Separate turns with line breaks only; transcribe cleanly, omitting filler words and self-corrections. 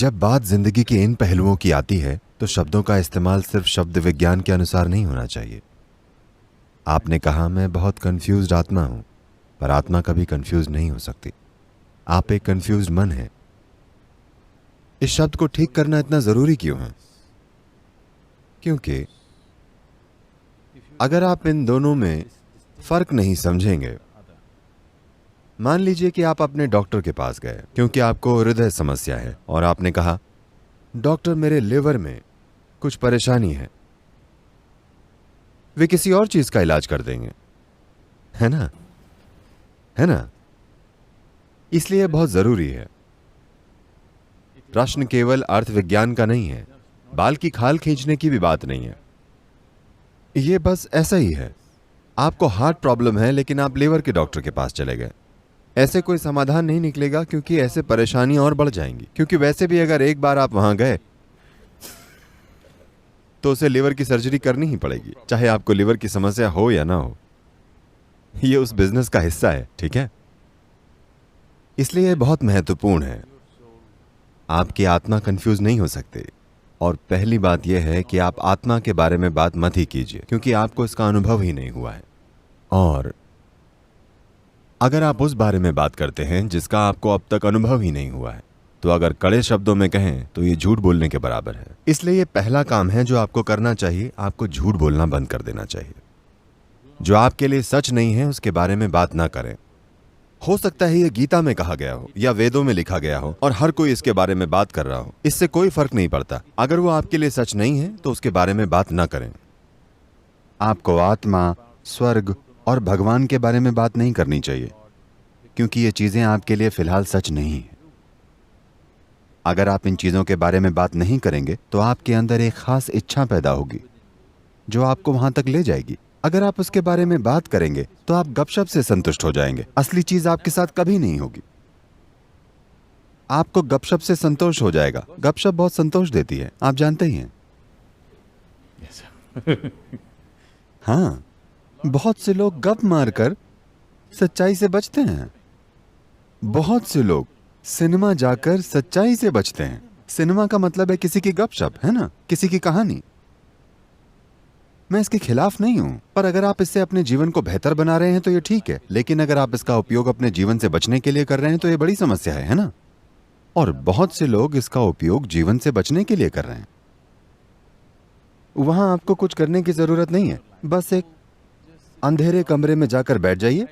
जब बात जिंदगी के इन पहलुओं की आती है तो शब्दों का इस्तेमाल सिर्फ शब्द विज्ञान के अनुसार नहीं होना चाहिए। आपने कहा मैं बहुत कंफ्यूज्ड आत्मा हूं, पर आत्मा कभी कंफ्यूज नहीं हो सकती। आप एक कंफ्यूज्ड मन है। इस शब्द को ठीक करना इतना जरूरी क्यों है? क्योंकि अगर आप इन दोनों में फर्क नहीं समझेंगे, मान लीजिए कि आप अपने डॉक्टर के पास गए क्योंकि आपको हृदय समस्या है और आपने कहा डॉक्टर मेरे लिवर में कुछ परेशानी है। वे किसी और चीज का इलाज कर देंगे, है ना? है ना? इसलिए बहुत जरूरी है। प्रश्न केवल अर्थ विज्ञान का नहीं है, बाल की खाल खींचने की भी बात नहीं है। यह बस ऐसा ही है। आपको हार्ट प्रॉब्लम है लेकिन आप लिवर के डॉक्टर के पास चले गए। ऐसे कोई समाधान नहीं निकलेगा क्योंकि ऐसे परेशानियां और बढ़ जाएंगी। क्योंकि वैसे भी अगर एक बार आप वहां गए तो उसे लिवर की सर्जरी करनी ही पड़ेगी, चाहे आपको लिवर की समस्या हो या ना हो। यह उस बिजनेस का हिस्सा है, ठीक है? इसलिए यह बहुत महत्वपूर्ण है। आपकी आत्मा कंफ्यूज नहीं हो सकती। और पहली बात यह है कि आप आत्मा के बारे में बात मत ही कीजिए क्योंकि आपको इसका अनुभव ही नहीं हुआ है। और अगर आप उस बारे में बात करते हैं जिसका आपको अब तक अनुभव ही नहीं हुआ है, तो अगर कड़े शब्दों में कहें तो ये झूठ बोलने के बराबर है। इसलिए ये पहला काम है जो आपको करना चाहिए। आपको झूठ बोलना बंद कर देना चाहिए। जो आपके लिए सच नहीं है उसके बारे में बात ना करें। हो सकता है ये गीता में कहा गया हो या वेदों में लिखा गया हो और हर कोई इसके बारे में बात कर रहा हो, इससे कोई फर्क नहीं पड़ता। अगर वो आपके लिए सच नहीं है तो उसके बारे में बात ना करें। आपको आत्मा, स्वर्ग और भगवान के बारे में बात नहीं करनी चाहिए क्योंकि ये चीजें आपके लिए फिलहाल सच नहीं है। अगर आप इन चीजों के बारे में बात नहीं करेंगे तो आपके अंदर एक खास इच्छा पैदा होगी जो आपको वहां तक ले जाएगी। अगर आप उसके बारे में बात करेंगे तो आप गपशप से संतुष्ट हो जाएंगे। असली चीज आपके साथ कभी नहीं होगी। आपको गपशप से संतोष हो जाएगा। गपशप बहुत संतोष देती है, आप जानते ही हैं। हाँ, बहुत से लोग गप मारकर सच्चाई से बचते हैं। बहुत से लोग सिनेमा जाकर सच्चाई से बचते हैं। सिनेमा का मतलब है किसी की गपशप, है ना? किसी की कहानी। मैं इसके खिलाफ नहीं हूं, पर अगर आप इससे अपने जीवन को बेहतर बना रहे हैं तो ये ठीक है। लेकिन अगर आप इसका उपयोग अपने जीवन से बचने के लिए कर रहे हैं तो ये बड़ी समस्या है ना? और बहुत से लोग इसका उपयोग जीवन से बचने के लिए कर रहे हैं। वहां आपको कुछ करने की जरूरत नहीं है। बस एक अंधेरे कमरे में जाकर बैठ जाइए